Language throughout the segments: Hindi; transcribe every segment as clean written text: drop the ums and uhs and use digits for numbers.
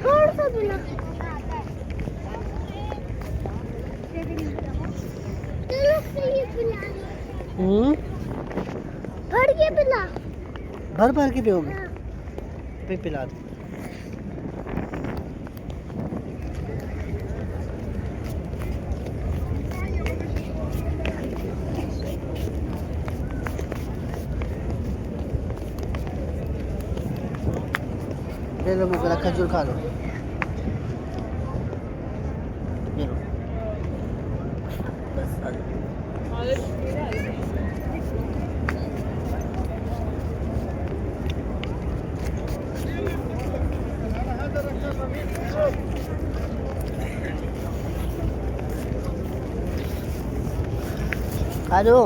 थोड़ा सा पिला। चलो ये पिला। भर के पिला। भर भर के पियोगे? हाँ। फिर पिला दो। ले लो मुझे खजूर खा लो। ये लो बस आ जाओ। आ जाओ।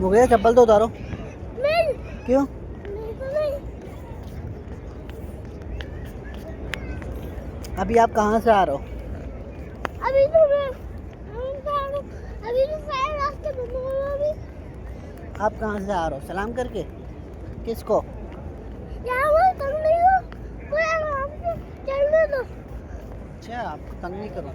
मुझे चप्पल तो उतारो। नहीं क्यों? नहीं तो नहीं। अभी आप कहाँ से आ रहे हो? अभी तो मैं अभी तो सारे रास्ते बंद हो गए अभी। आप कहाँ से आ रहे हो? सलाम करके किसको? यहाँ वो तंग नहीं हो, कोई आराम से चलने दो। अच्छा आपको तंग नहीं करो।